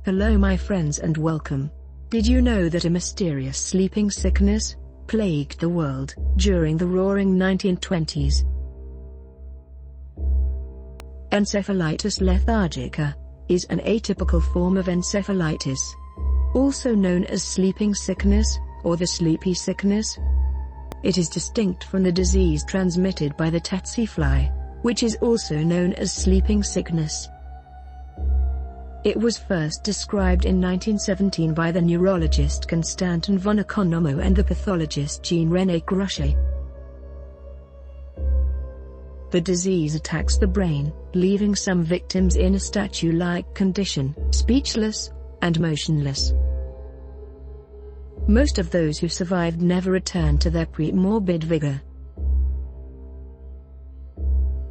Hello my friends and welcome. Did you know that a mysterious sleeping sickness plagued the world during the roaring 1920s? Encephalitis lethargica is an atypical form of encephalitis, also known as sleeping sickness, or the sleepy sickness. It is distinct from the disease transmitted by the tsetse fly, which is also known as sleeping sickness. It was first described in 1917 by the neurologist Constantin von Economo and the pathologist Jean-René Gruchet. The disease attacks the brain, leaving some victims in a statue-like condition, speechless and motionless. Most of those who survived never returned to their pre-morbid vigor.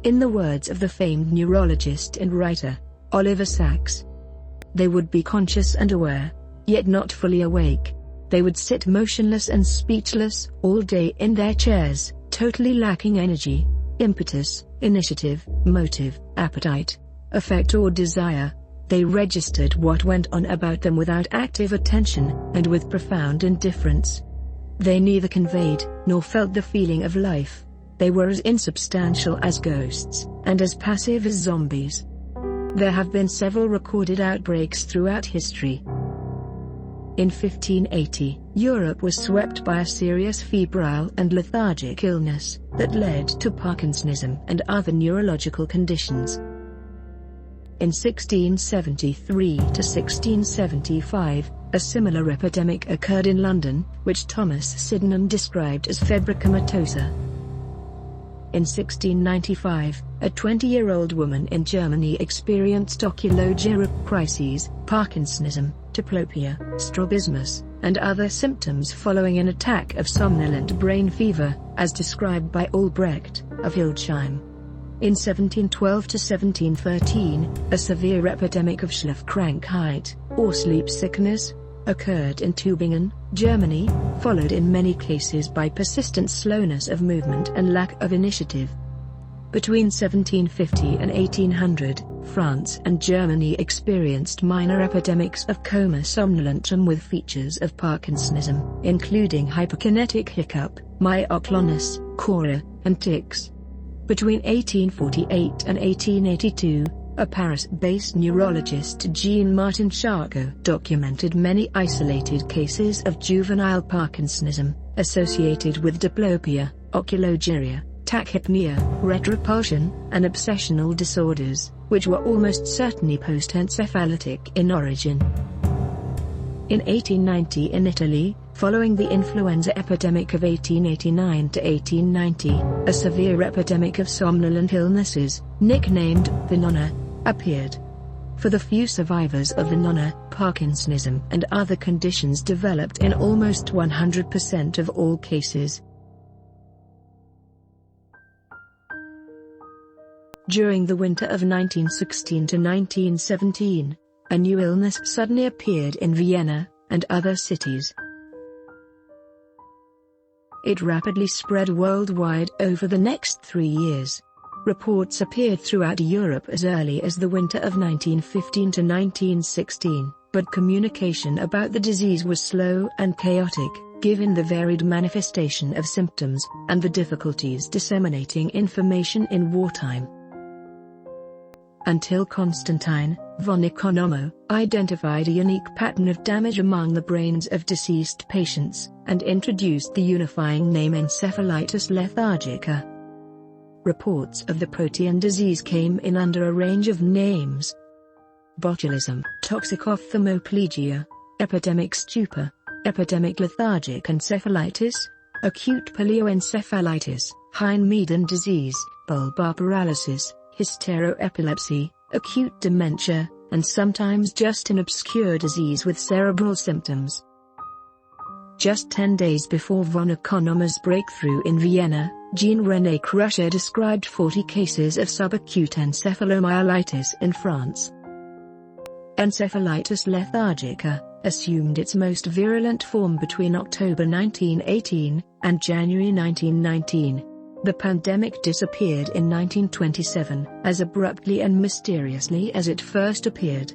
In the words of the famed neurologist and writer, Oliver Sacks, they would be conscious and aware, yet not fully awake. They would sit motionless and speechless all day in their chairs, totally lacking energy, impetus, initiative, motive, appetite, affect or desire. They registered what went on about them without active attention, and with profound indifference. They neither conveyed, nor felt the feeling of life. They were as insubstantial as ghosts, and as passive as zombies. There have been several recorded outbreaks throughout history. In 1580, Europe was swept by a serious febrile and lethargic illness that led to Parkinsonism and other neurological conditions. In 1673 to 1675, a similar epidemic occurred in London, which Thomas Sydenham described as febra comatosa. In 1695, a 20-year-old woman in Germany experienced oculogyric crises, Parkinsonism, diplopia, strabismus, and other symptoms following an attack of somnolent brain fever, as described by Albrecht of Hildesheim. In 1712 to 1713, a severe epidemic of Schlafkrankheit, or sleep sickness, occurred in Tübingen, Germany, followed in many cases by persistent slowness of movement and lack of initiative. Between 1750 and 1800, France and Germany experienced minor epidemics of coma somnolentum with features of Parkinsonism, including hyperkinetic hiccup, myoclonus, cora, and tics. Between 1848 and 1882, a Paris-based neurologist Jean-Martin Charcot documented many isolated cases of juvenile Parkinsonism, associated with diplopia, oculogyria, tachypnea, retropulsion, and obsessional disorders, which were almost certainly post-encephalitic in origin. In 1890 in Italy, following the influenza epidemic of 1889 to 1890, a severe epidemic of somnolent illnesses, nicknamed the nonna, appeared. For the few survivors of the nonna, Parkinsonism and other conditions developed in almost 100% of all cases. During the winter of 1916 to 1917, a new illness suddenly appeared in Vienna and other cities. It rapidly spread worldwide over the next 3 years. Reports appeared throughout Europe as early as the winter of 1915 to 1916, but communication about the disease was slow and chaotic, given the varied manifestation of symptoms, and the difficulties disseminating information in wartime. Until Constantine von Economo identified a unique pattern of damage among the brains of deceased patients, and introduced the unifying name encephalitis lethargica. Reports of the protean disease came in under a range of names: botulism, toxic ophthalmoplegia, epidemic stupor, epidemic lethargic encephalitis, acute paleo-encephalitis, Hein-Meeden disease, bulbar paralysis, hysteroepilepsy, acute dementia, and sometimes just an obscure disease with cerebral symptoms. Just 10 days before von Economo's breakthrough in Vienna, Jean-René Gruchet described 40 cases of subacute encephalomyelitis in France. Encephalitis lethargica assumed its most virulent form between October 1918 and January 1919. The pandemic disappeared in 1927, as abruptly and mysteriously as it first appeared.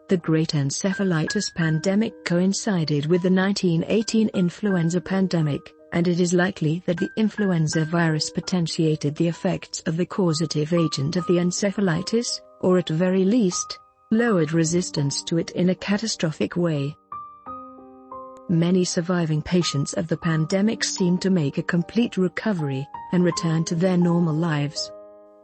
The great encephalitis pandemic coincided with the 1918 influenza pandemic, and it is likely that the influenza virus potentiated the effects of the causative agent of the encephalitis, or at very least, lowered resistance to it in a catastrophic way. Many surviving patients of the pandemic seem to make a complete recovery, and return to their normal lives.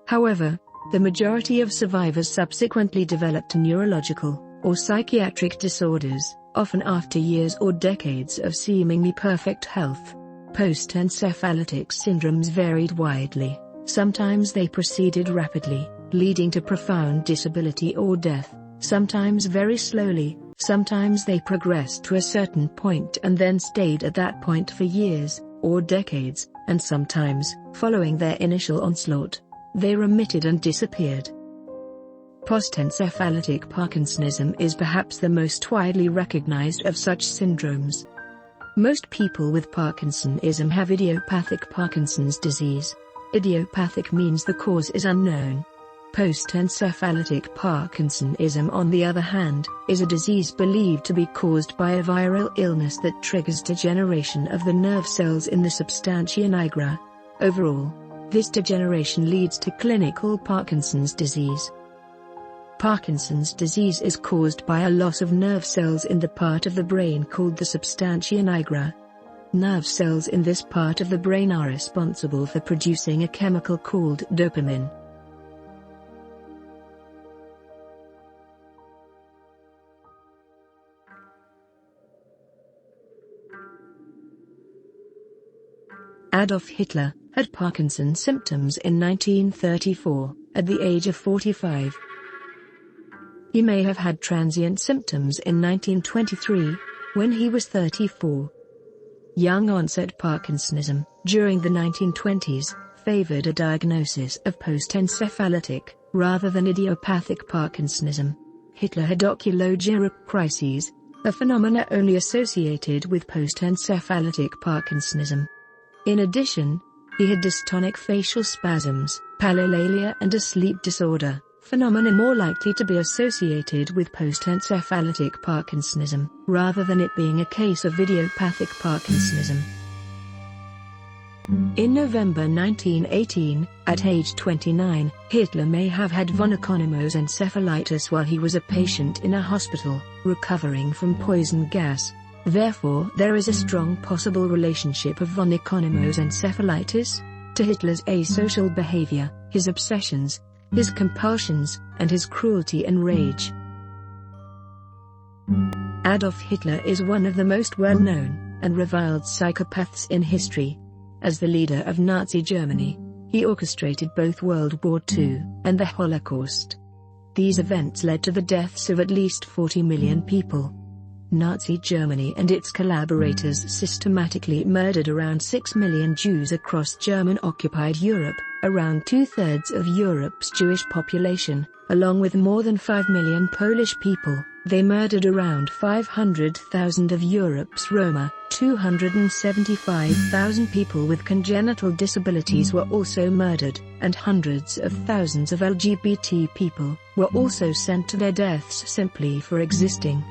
However, the majority of survivors subsequently developed neurological or psychiatric disorders, often after years or decades of seemingly perfect health. Post-encephalitic syndromes varied widely. Sometimes they proceeded rapidly, leading to profound disability or death, sometimes very slowly. Sometimes they progressed to a certain point and then stayed at that point for years, or decades, and sometimes, following their initial onslaught, they remitted and disappeared. Post-encephalitic Parkinsonism is perhaps the most widely recognized of such syndromes. Most people with Parkinsonism have idiopathic Parkinson's disease. Idiopathic means the cause is unknown. Post-encephalitic Parkinsonism, on the other hand, is a disease believed to be caused by a viral illness that triggers degeneration of the nerve cells in the substantia nigra. Overall, this degeneration leads to clinical Parkinson's disease. Parkinson's disease is caused by a loss of nerve cells in the part of the brain called the substantia nigra. Nerve cells in this part of the brain are responsible for producing a chemical called dopamine. Adolf Hitler had Parkinson's symptoms in 1934, at the age of 45. He may have had transient symptoms in 1923, when he was 34. Young-onset Parkinsonism, during the 1920s, favored a diagnosis of post-encephalitic, rather than idiopathic Parkinsonism. Hitler had oculogyric crises, a phenomena only associated with post-encephalitic Parkinsonism. In addition, he had dystonic facial spasms, palilalia and a sleep disorder, phenomena more likely to be associated with post-encephalitic Parkinsonism, rather than it being a case of idiopathic Parkinsonism. In November 1918, at age 29, Hitler may have had von Economo's encephalitis while he was a patient in a hospital, recovering from poison gas. Therefore, there is a strong possible relationship of von Economo's encephalitis to Hitler's asocial behavior, his obsessions, his compulsions, and his cruelty and rage. Adolf Hitler is one of the most well-known and reviled psychopaths in history. As the leader of Nazi Germany, he orchestrated both World War II and the Holocaust. These events led to the deaths of at least 40 million people. Nazi Germany and its collaborators systematically murdered around 6 million Jews across German-occupied Europe, around two-thirds of Europe's Jewish population, along with more than 5 million Polish people. They murdered around 500,000 of Europe's Roma. 275,000 people with congenital disabilities were also murdered, and hundreds of thousands of LGBT people were also sent to their deaths simply for existing.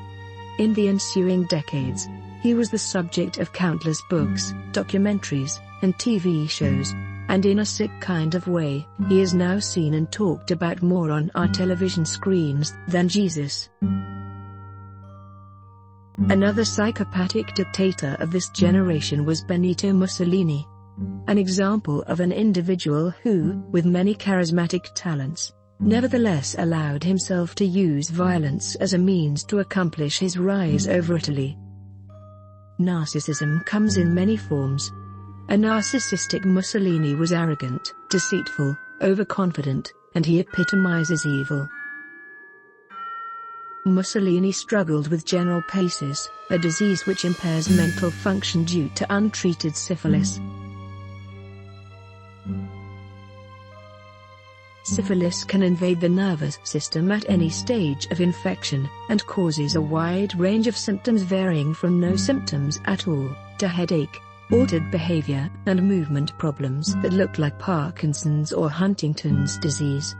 In the ensuing decades, he was the subject of countless books, documentaries, and TV shows, and in a sick kind of way, he is now seen and talked about more on our television screens than Jesus. Another psychopathic dictator of this generation was Benito Mussolini. An example of an individual who, with many charismatic talents, nevertheless allowed himself to use violence as a means to accomplish his rise over Italy. Narcissism comes in many forms. A narcissistic Mussolini was arrogant, deceitful, overconfident, and he epitomizes evil. Mussolini struggled with general paresis, a disease which impairs mental function due to untreated syphilis. Syphilis can invade the nervous system at any stage of infection, and causes a wide range of symptoms varying from no symptoms at all, to headache, altered behavior, and movement problems that look like Parkinson's or Huntington's disease.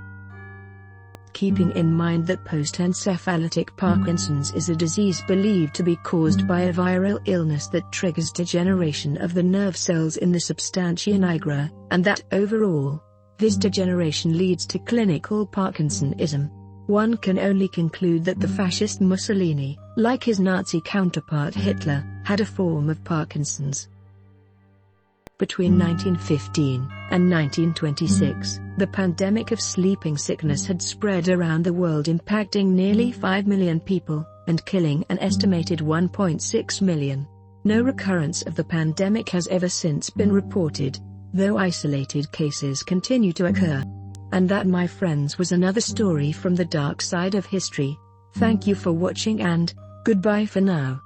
keeping in mind that post-encephalitic Parkinson's is a disease believed to be caused by a viral illness that triggers degeneration of the nerve cells in the substantia nigra, and that overall, this degeneration leads to clinical Parkinsonism. One can only conclude that the fascist Mussolini, like his Nazi counterpart Hitler, had a form of Parkinson's. Between 1915 and 1926, the pandemic of sleeping sickness had spread around the world, impacting nearly 5 million people, and killing an estimated 1.6 million. No recurrence of the pandemic has ever since been reported, though isolated cases continue to occur. And that, my friends, was another story from the dark side of history. Thank you for watching and goodbye for now.